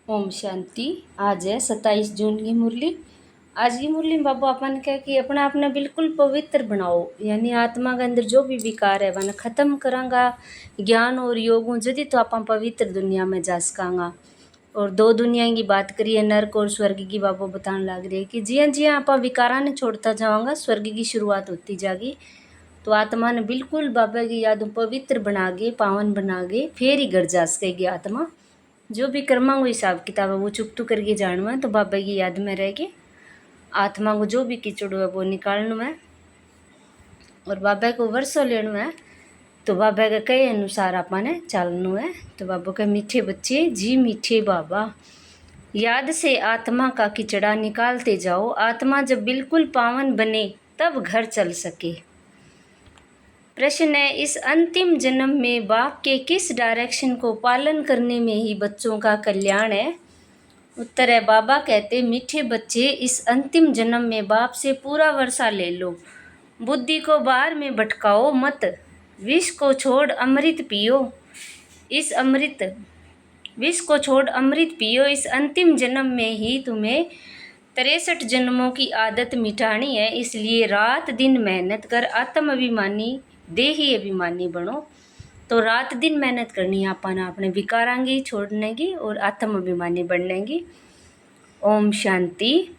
ओम शांति। आज है 27 जून की मुरली। आज की मुरली में बाबा अपन कह कि अपना अपना बिल्कुल पवित्र बनाओ, यानी आत्मा के अंदर जो भी विकार है वह खत्म करांगा ज्ञान और योग जदि तो आप पवित्र दुनिया में जा सकांगा। और दो दुनिया की बात करिए, नरक और स्वर्ग की। बाबा बताने लग रहे कि जिया जिया आप विकारा ने छोड़ता जाओगा स्वर्ग की शुरुआत होती जाएगी। तो आत्मा ने बिल्कुल बाबा की याद पवित्र बना के पावन बना के फिर ही घर जा सकेगी आत्मा। जो भी कर्मा को हिसाब किताब है वो चुप करके जानवा है, तो बाबा की याद में रह के आत्मा को जो भी कीचड़ है वो निकालना है और बाबा को वर्षों लेना है। तो बाबा के कहे अनुसार आपने चलना है। तो बाबा के मीठे बच्चे जी मीठे बाबा, याद से आत्मा का कीचड़ा निकालते जाओ। आत्मा जब बिल्कुल पावन बने तब घर चल सके। प्रश्न है, इस अंतिम जन्म में बाप के किस डायरेक्शन को पालन करने में ही बच्चों का कल्याण है? उत्तर है, बाबा कहते मीठे बच्चे इस अंतिम जन्म में बाप से पूरा वर्षा ले लो, बुद्धि को बाहर में भटकाओ मत, विष को छोड़ अमृत पियो। विष को छोड़ अमृत पियो। इस अंतिम जन्म में ही तुम्हें 63 जन्मों की आदत मिटानी है। इसलिए रात दिन मेहनत कर आत्म अभिमानी देही अभिमानी बनो। तो रात दिन मेहनत करनी है अपने विकारांगी छोड़ने की और आत्म अभिमानी बनने की। ओम शांति।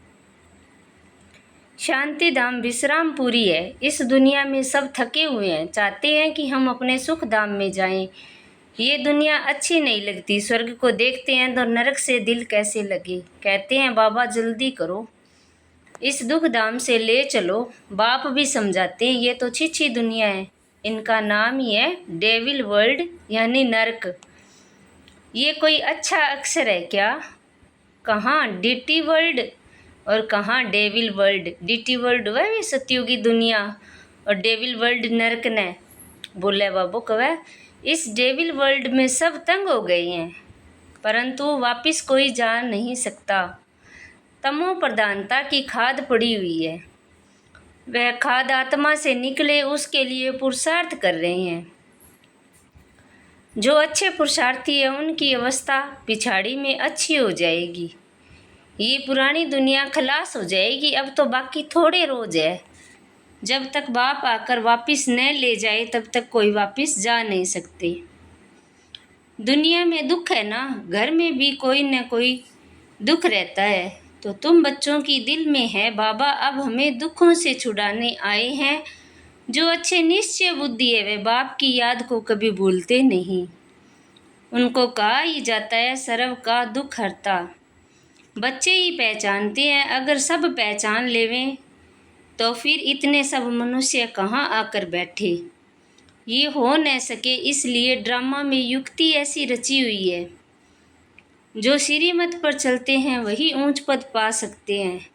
शांति धाम विश्रामपुरी है। इस दुनिया में सब थके हुए हैं, चाहते हैं कि हम अपने सुख धाम में जाएं। ये दुनिया अच्छी नहीं लगती, स्वर्ग को देखते हैं तो नरक से दिल कैसे लगे। कहते हैं बाबा जल्दी करो, इस दुख धाम से ले चलो। बाप भी समझाते हैं ये तो छिछी दुनिया है, इनका नाम ही है डेविल वर्ल्ड यानी नरक। ये कोई अच्छा अक्षर है क्या? कहाँ डीटी वर्ल्ड और कहाँ डेविल वर्ल्ड। डीटी वर्ल्ड वह सत्युगी दुनिया और डेविल वर्ल्ड नरक ने बोले बाबू कवे। इस डेविल वर्ल्ड में सब तंग हो गए हैं, परंतु वापिस कोई जा नहीं सकता। तमो प्रधानता की खाद पड़ी हुई है, वह खाद आत्मा से निकले उसके लिए पुरुषार्थ कर रहे हैं। जो अच्छे पुरुषार्थी है उनकी अवस्था पिछाड़ी में अच्छी हो जाएगी। ये पुरानी दुनिया खलास हो जाएगी। अब तो बाकी थोड़े रोज है। जब तक बाप आकर वापिस न ले जाए तब तक कोई वापिस जा नहीं सकते। दुनिया में दुख है ना, घर में भी कोई न कोई दुख रहता है। तो तुम बच्चों की दिल में है बाबा अब हमें दुखों से छुड़ाने आए हैं। जो अच्छे निश्चय बुद्धि है वे बाप की याद को कभी भूलते नहीं। उनको कहा ही जाता है सर्व का दुख हरता। बच्चे ही पहचानते हैं, अगर सब पहचान लेवें तो फिर इतने सब मनुष्य कहाँ आकर बैठे। ये हो न सके, इसलिए ड्रामा में युक्ति ऐसी रची हुई है। जो श्रीमत पर चलते हैं वही ऊंच पद पा सकते हैं।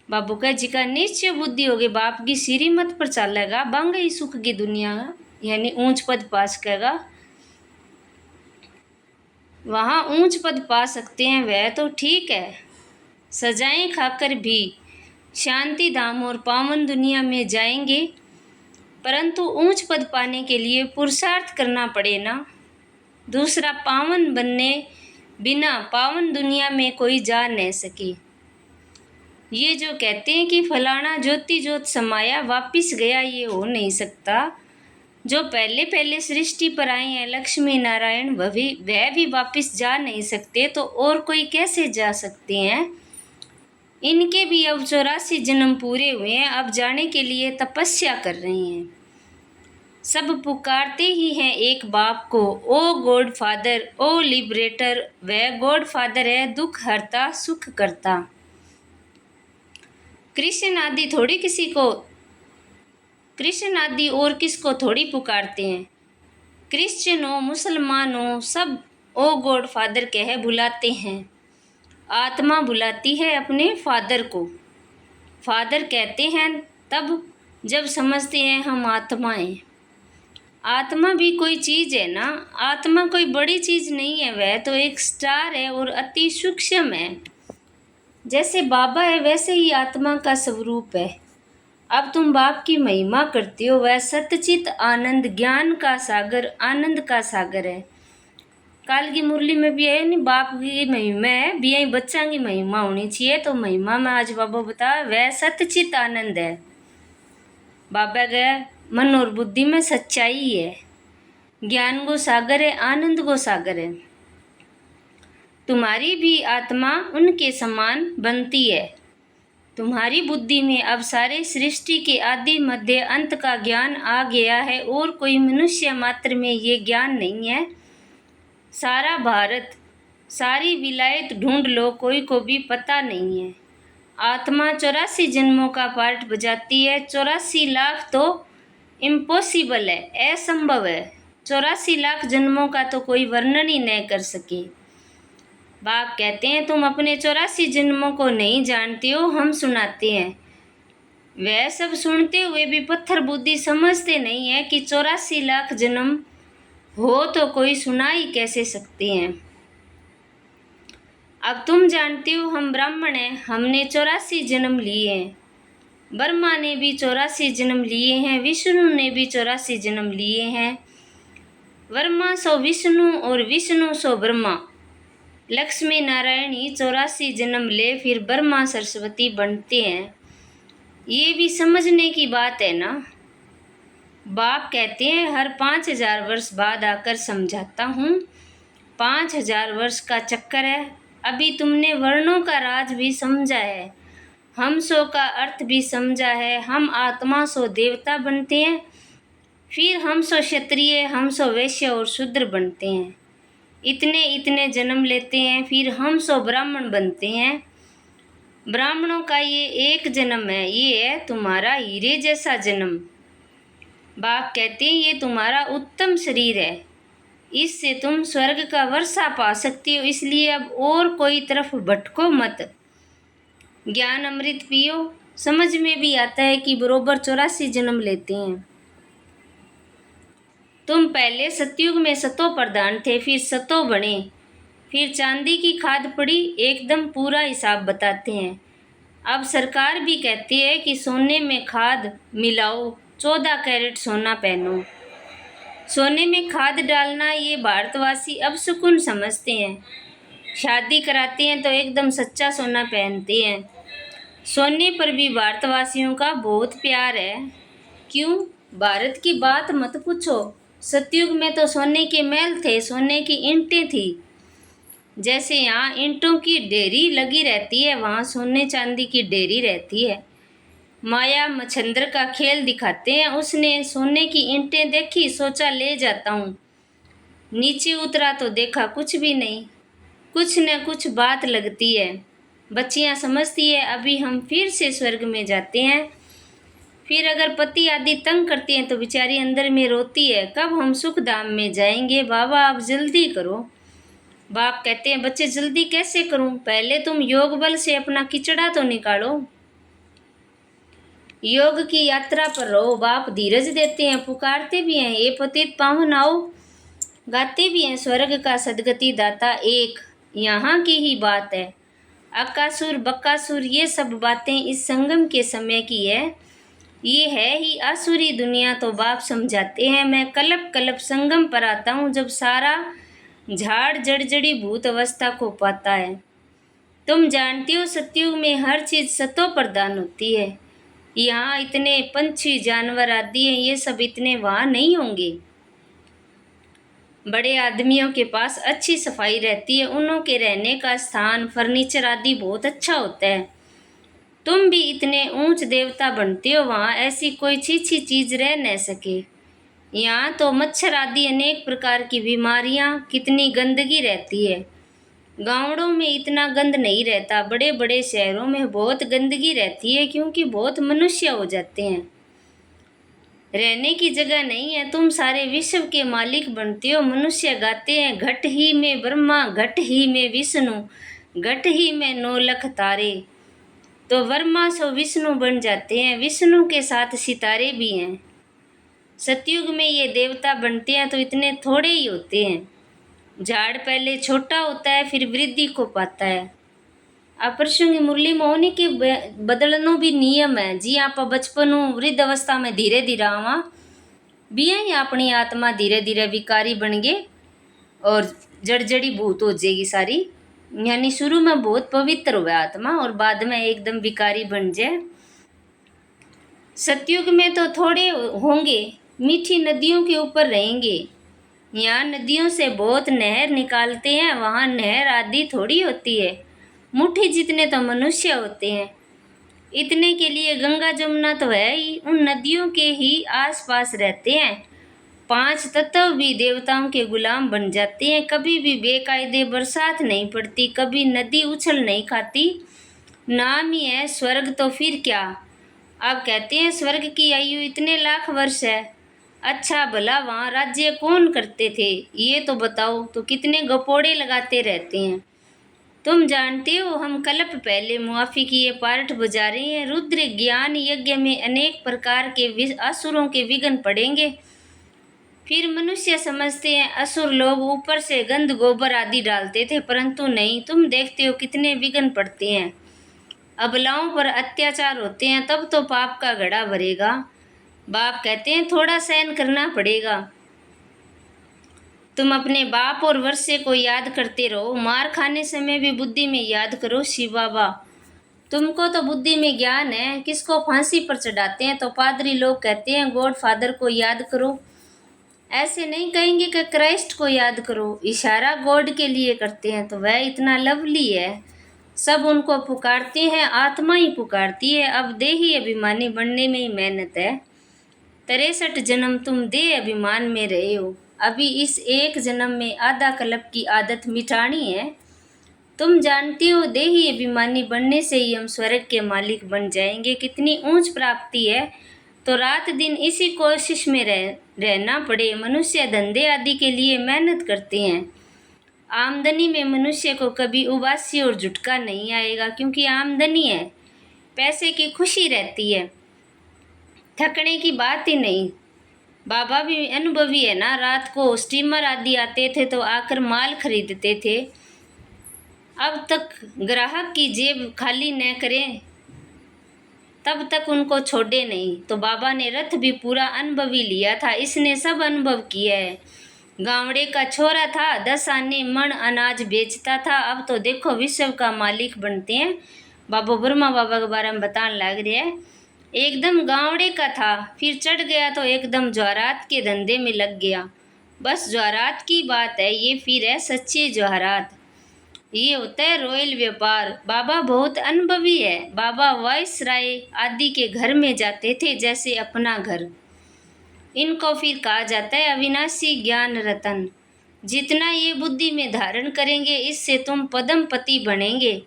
बाबू का जी का निश्चय बुद्धि होगी, बाप की श्रीमत पर चलेगा बंग ही सुख की दुनिया यानी ऊंच पद पा सकेगा। वहाँ ऊंच पद पा सकते हैं वह तो ठीक है, सजाएं खाकर भी शांति धाम और पावन दुनिया में जाएंगे, परंतु ऊंच पद पाने के लिए पुरुषार्थ करना पड़े ना। दूसरा पावन बनने बिना पावन दुनिया में कोई जा न सके। ये जो कहते हैं कि फलाना ज्योति ज्योत समाया वापिस गया, ये हो नहीं सकता। जो पहले पहले सृष्टि पर आए हैं लक्ष्मी नारायण वह भी वापिस जा नहीं सकते, तो और कोई कैसे जा सकते हैं। इनके भी अब 84 जन्म पूरे हुए हैं, अब जाने के लिए तपस्या कर रहे हैं। सब पुकारते ही हैं एक बाप को, ओ गॉड फादर ओ लिबरेटर। वह गॉड फादर है दुख हरता सुख करता। कृष्ण आदि और किसको थोड़ी पुकारते हैं। क्रिश्चियन हो मुसलमान हो सब ओ गॉड फादर कह बुलाते हैं। आत्मा बुलाती है अपने फादर को, फादर कहते हैं तब जब समझते हैं हम आत्मा हैं। आत्मा भी कोई चीज़ है ना, आत्मा कोई बड़ी चीज़ नहीं है, वह तो एक स्टार है और अति सूक्ष्म है। जैसे बाबा है वैसे ही आत्मा का स्वरूप है। अब तुम बाप की महिमा करते हो, वह सतचित आनंद ज्ञान का सागर आनंद का सागर है। काल की मुरली में भी है नहीं, बाप की महिमा है भी यही बच्चा की महिमा होनी चाहिए। तो महिमा में आज बाबा बता वह सतचित आनंद है। बाबा गए मन और बुद्धि में सच्चाई है, ज्ञान को सागर है, आनंद को सागर है। तुम्हारी भी आत्मा उनके समान बनती है। तुम्हारी बुद्धि में अब सारे सृष्टि के आदि मध्य अंत का ज्ञान आ गया है और कोई मनुष्य मात्र में ये ज्ञान नहीं है। सारा भारत सारी विलायत ढूंढ लो, कोई को भी पता नहीं है। आत्मा 84 जन्मों का पार्ट बजाती है। 84 लाख तो इम्पॉसिबल है, असंभव है। 84 लाख जन्मों का तो कोई वर्णन ही नहीं कर सके। बाप कहते हैं तुम अपने 84 जन्मों को नहीं जानते हो, हम सुनाते हैं। वह सब सुनते हुए भी पत्थर बुद्धि समझते नहीं है कि 84 लाख जन्म हो तो कोई सुना ही कैसे सकते हैं। अब तुम जानते हो हम ब्राह्मण हैं, हमने 84 जन्म लिए हैं। ब्रह्मा ने भी 84 जन्म लिए हैं, विष्णु ने भी 84 जन्म लिए हैं। ब्रह्मा सो विष्णु और विष्णु सो ब्रह्मा। लक्ष्मी नारायण ही 84 जन्म ले फिर ब्रह्मा सरस्वती बनते हैं। ये भी समझने की बात है ना। बाप कहते हैं हर 5000 वर्ष बाद आकर समझाता हूँ। 5000 वर्ष का चक्कर है। अभी तुमने वर्णों का राज भी समझा है, हम सो का अर्थ भी समझा है। हम आत्मा सो देवता बनते हैं, फिर हम सो क्षत्रिय, हम सो वैश्य और शूद्र बनते हैं। इतने इतने जन्म लेते हैं, फिर हम सो ब्राह्मण बनते हैं। ब्राह्मणों का ये एक जन्म है, ये है तुम्हारा हीरे जैसा जन्म। बाप कहते हैं ये तुम्हारा उत्तम शरीर है, इससे तुम स्वर्ग का वर्षा पा सकते हो। इसलिए अब और कोई तरफ भटको मत, ज्ञान अमृत पियो। समझ में भी आता है कि बरोबर 84 जन्म लेते हैं। तुम पहले सतयुग में सतो प्रधान थे, फिर सतो बने, फिर चांदी की खाद पड़ी, एकदम पूरा हिसाब बताते हैं। अब सरकार भी कहती है कि सोने में खाद मिलाओ, 14 कैरेट सोना पहनो। सोने में खाद डालना ये भारतवासी अब सुकून समझते हैं। शादी कराते हैं तो एकदम सच्चा सोना पहनते हैं। सोने पर भी भारतवासियों का बहुत प्यार है। क्यों? भारत की बात मत पूछो। सतयुग में तो सोने के महल थे, सोने की ईंटें थी। जैसे यहाँ ईंटों की ढेरी लगी रहती है, वहाँ सोने चांदी की ढेरी रहती है। माया मच्छंदर का खेल दिखाते हैं। उसने सोने की ईंटें देखी, सोचा ले जाता हूँ। नीचे उतरा तो देखा कुछ भी नहीं। कुछ न कुछ बात लगती है। बच्चियाँ समझती है अभी हम फिर से स्वर्ग में जाते हैं। फिर अगर पति आदि तंग करते हैं तो बेचारी अंदर में रोती है, कब हम सुख धाम में जाएंगे, बाबा आप जल्दी करो। बाप कहते हैं बच्चे जल्दी कैसे करूं, पहले तुम योग बल से अपना किचड़ा तो निकालो। योग की यात्रा पर रहो। बाप धीरज देते हैं, पुकारते भी हैं, ये पतित पावन आओ। गाते भी हैं स्वर्ग का सदगति दाता एक, यहाँ की ही बात है। अकासुर बकासुर ये सब बातें इस संगम के समय की है। ये है ही आसुरी दुनिया, तो बाप समझाते हैं मैं कलप कलप संगम पर आता हूँ, जब सारा झाड़ जड़ी भूत अवस्था को पाता है। तुम जानती हो सतयुग में हर चीज़ सतो प्रधान होती है। यहाँ इतने पंछी जानवर आदि हैं, ये सब इतने वहाँ नहीं होंगे। बड़े आदमियों के पास अच्छी सफाई रहती है, उन्हों के रहने का स्थान फर्नीचर आदि बहुत अच्छा होता है। तुम भी इतने ऊंच देवता बनते हो, वहाँ ऐसी कोई छीछी चीज रह न सके। यहाँ तो मच्छर आदि अनेक प्रकार की बीमारियाँ, कितनी गंदगी रहती है। गाँवों में इतना गंद नहीं रहता, बड़े बड़े शहरों में बहुत गंदगी रहती है, क्योंकि बहुत मनुष्य हो जाते हैं, रहने की जगह नहीं है। तुम सारे विश्व के मालिक बनते हो। मनुष्य गाते हैं घट ही में ब्रह्मा, घट ही में विष्णु, घट ही में 9 लाख तारे। तो ब्रह्मा सो विष्णु बन जाते हैं, विष्णु के साथ सितारे भी हैं। सतयुग में ये देवता बनते हैं तो इतने थोड़े ही होते हैं। झाड़ पहले छोटा होता है, फिर वृद्धि को पाता है। अप्रसंग मुरली में होने के बदलनो भी नियम है जी। आप बचपन वृद्ध अवस्था में धीरे धीरे आवा भी है, अपनी आत्मा धीरे धीरे विकारी बन गए और जड़जड़ी भूत हो जाएगी सारी। यानी शुरू में बहुत पवित्र हुआ आत्मा और बाद में एकदम विकारी बन जाए। सतयुग में तो थोड़े होंगे, मीठी नदियों के ऊपर रहेंगे। यहाँ नदियों से बहुत नहर निकालते हैं, वहाँ नहर आदि थोड़ी होती है, मुट्ठी जितने तो मनुष्य होते हैं। इतने के लिए गंगा जमुना तो है ही, उन नदियों के ही आसपास रहते हैं। 5 तत्व भी देवताओं के गुलाम बन जाते हैं। कभी भी बेकायदे बरसात नहीं पड़ती, कभी नदी उछल नहीं खाती। नाम ही है स्वर्ग, तो फिर क्या। अब कहते हैं स्वर्ग की आयु इतने लाख वर्ष है। अच्छा भला वहाँ राज्य कौन करते थे ये तो बताओ, तो कितने गपोड़े लगाते रहते हैं। तुम जानते हो हम कल्प पहले मुआफी की ये पार्ट बजा रहे हैं। रुद्र ज्ञान यज्ञ में अनेक प्रकार के असुरों के विघ्न पड़ेंगे। फिर मनुष्य समझते हैं असुर लोग ऊपर से गंध गोबर आदि डालते थे, परंतु नहीं, तुम देखते हो कितने विघ्न पड़ते हैं। अबलाओं पर अत्याचार होते हैं, तब तो पाप का घड़ा भरेगा। बाप कहते हैं थोड़ा सहन करना पड़ेगा। तुम अपने बाप और वर्षे को याद करते रहो, मार खाने समय भी बुद्धि में याद करो शिव बाबा। तुमको तो बुद्धि में ज्ञान है, किसको फांसी पर चढ़ाते हैं तो पादरी लोग कहते हैं गॉड फादर को याद करो। ऐसे नहीं कहेंगे कि क्राइस्ट को याद करो, इशारा गॉड के लिए करते हैं, तो वह इतना लवली है, सब उनको पुकारते हैं, आत्मा ही पुकारती है। अब देही अभिमानी बनने में ही मेहनत है। 63 जन्म तुम देह अभिमान में रहे हो, अभी इस एक जन्म में आधा कल्प की आदत मिटानी है। तुम जानती हो देही अभिमानी बनने से ही हम स्वर्ग के मालिक बन जाएंगे। कितनी ऊंच प्राप्ति है, तो रात दिन इसी कोशिश में रहना पड़े। मनुष्य धंधे आदि के लिए मेहनत करते हैं। आमदनी में मनुष्य को कभी उबासी और झुटका नहीं आएगा, क्योंकि आमदनी है, पैसे की खुशी रहती है, थकने की बात ही नहीं। बाबा भी अनुभवी है ना, रात को स्टीमर आदि आते थे तो आकर माल खरीदते थे। अब तक ग्राहक की जेब खाली न करें तब तक उनको छोड़े नहीं। तो बाबा ने रथ भी पूरा अनुभवी लिया था, इसने सब अनुभव किया है। गांवड़े का छोरा था, 10 आने मण अनाज बेचता था, अब तो देखो विश्व का मालिक बनते हैं। बाबा ब्रह्मा बाबा के बारे में बताने लग रहे हैं। एकदम गांवड़े का था, फिर चढ़ गया तो एकदम ज्वारात के धंधे में लग गया। बस ज्वारात की बात है ये, फिर है सच्चे ज्वारात। ये होता है रॉयल व्यापार। बाबा बहुत अनुभवी है। बाबा वायसराय आदि के घर में जाते थे जैसे अपना घर। इनको फिर कहा जाता है अविनाशी ज्ञान रतन। जितना ये बुद्धि में धारण करेंगे इससे तुम पद्मपति बनेंगे।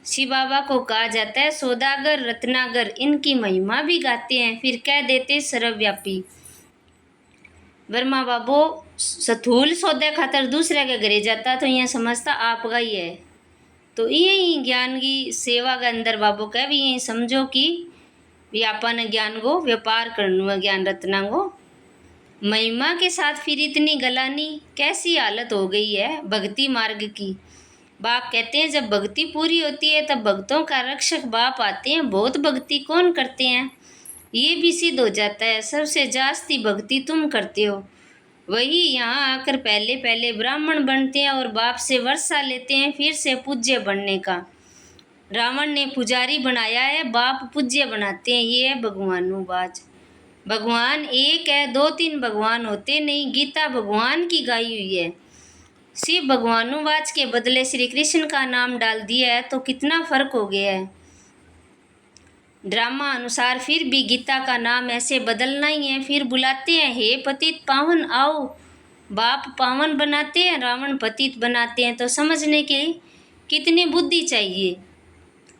शिव बाबा को कहा जाता है सौदागर रत्नागर। इनकी महिमा भी गाते हैं, फिर कह देते सर्वव्यापी। ब्रह्मा बाबू सथूल सौदे खातर दूसरे के घरे जाता तो यहाँ समझता आपका ही है। तो यही ज्ञान की सेवा के अंदर बाबू कह भी यही समझो कि व्यापन ज्ञान को व्यापार करना ज्ञान रत्ना को। महिमा के साथ फिर इतनी गलानी, कैसी हालत हो गई है भक्ति मार्ग की। बाप कहते हैं जब भक्ति पूरी होती है तब भक्तों का रक्षक बाप आते हैं। बहुत भक्ति कौन करते हैं ये भी सिद्ध हो जाता है। सबसे जास्ती भक्ति तुम करते हो, वही यहाँ आकर पहले पहले ब्राह्मण बनते हैं और बाप से वर्षा लेते हैं फिर से पूज्य बनने का। रावण ने पुजारी बनाया है, बाप पूज्य बनाते हैं। ये है भगवानुवाच। भगवान एक है, 2-3 भगवान होते नहीं। गीता भगवान की गाई हुई है। शिव भगवानुवाच के बदले श्री कृष्ण का नाम डाल दिया है, तो कितना फर्क हो गया है। ड्रामा अनुसार फिर भी गीता का नाम ऐसे बदलना ही है। फिर बुलाते हैं हे पतित पावन आओ। बाप पावन बनाते हैं, रावण पतित बनाते हैं। तो समझने की कितनी बुद्धि चाहिए।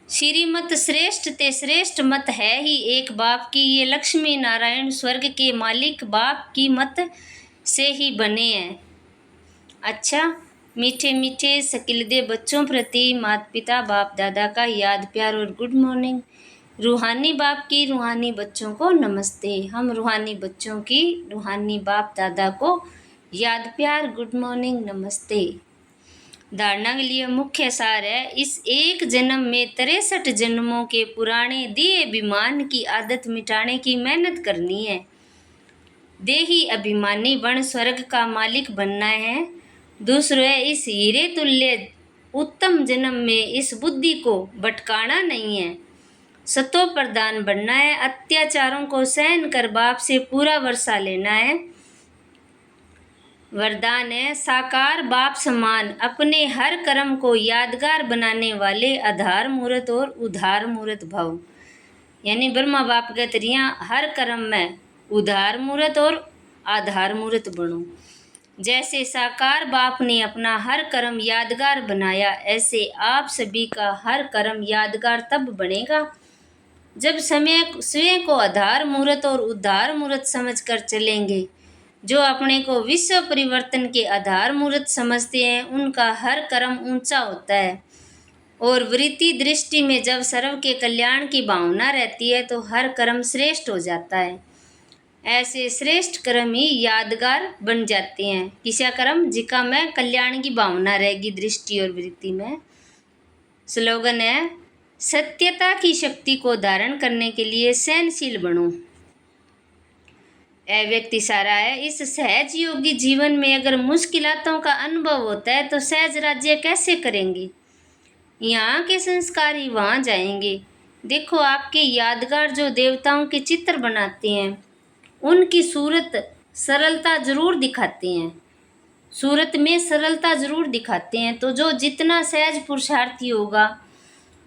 श्रीमत श्रेष्ठ ते श्रेष्ठ मत है ही एक बाप की। ये लक्ष्मी नारायण स्वर्ग के मालिक बाप की मत से ही बने हैं। अच्छा, मीठे मीठे सकिलदे बच्चों प्रति माता पिता बाप दादा का याद प्यार और गुड मॉर्निंग। रूहानी बाप की रूहानी बच्चों को नमस्ते। हम रूहानी बच्चों की रूहानी बाप दादा को याद प्यार गुड मॉर्निंग नमस्ते। धारणा के लिए मुख्य सार है इस एक जन्म में 63 जन्मों के पुराने देह अभिमान की आदत मिटाने की मेहनत करनी है। देही अभिमानी बन स्वर्ग का मालिक बनना है। दूसरो है इस हीरे तुल्य उत्तम जन्म में इस बुद्धि को भटकाना नहीं है, सतो प्रधान बनना है, अत्याचारों को सहन कर बाप से पूरा वर्षा लेना है। वरदान है साकार बाप समान अपने हर कर्म को यादगार बनाने वाले आधार मूर्त और उधार मूर्त भव। यानी ब्रह्मा बाप के तरिया हर कर्म में उधार मूर्त और आधार मूर्त बनो। जैसे साकार बाप ने अपना हर कर्म यादगार बनाया, ऐसे आप सभी का हर कर्म यादगार तब बनेगा जब स्वयं को आधार मूर्त और उद्धार मूर्त समझकर चलेंगे। जो अपने को विश्व परिवर्तन के आधार मूर्त समझते हैं उनका हर कर्म ऊंचा होता है, और वृत्ति दृष्टि में जब सर्व के कल्याण की भावना रहती है तो हर कर्म श्रेष्ठ हो जाता है। ऐसे श्रेष्ठ कर्म ही यादगार बन जाते हैं। किसा कर्म जिका में कल्याण की भावना रहेगी दृष्टि और वृत्ति में। स्लोगन है सत्यता की शक्ति को धारण करने के लिए सहनशील बनो। व्यक्ति सारा है इस सहज योगी जीवन में अगर मुश्किलातों का अनुभव होता है तो सहज राज्य कैसे करेंगे। यहाँ के संस्कार ही वहाँ जाएंगे। देखो आपके यादगार जो देवताओं के चित्र बनाते हैं उनकी सूरत सरलता जरूर दिखाते हैं, सूरत में सरलता जरूर दिखाते हैं। तो जो जितना सहज पुरुषार्थी होगा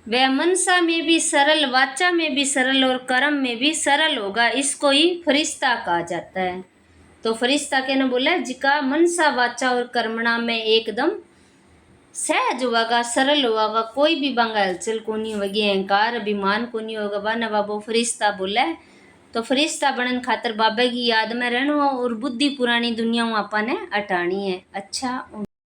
वह मनसा में भी सरल, वाचा में भी सरल और कर्म में भी सरल होगा। इसको ही फरिश्ता कहा जाता है। तो फरिश्ता कहने बोला जिका मनसा वाचा और कर्मणा में एकदम सहज होगा, सरल होगा, कोई भी बांगा हलचल को नहीं होगी, अहंकार अभिमान को नहीं होगा, बाना बाबो फरिश्ता बोला है। तो फरिश्ता बनन खातर बाबा की याद में रहना और बुद्धि पुरानी दुनिया में अपन ने हटानी है। अच्छा।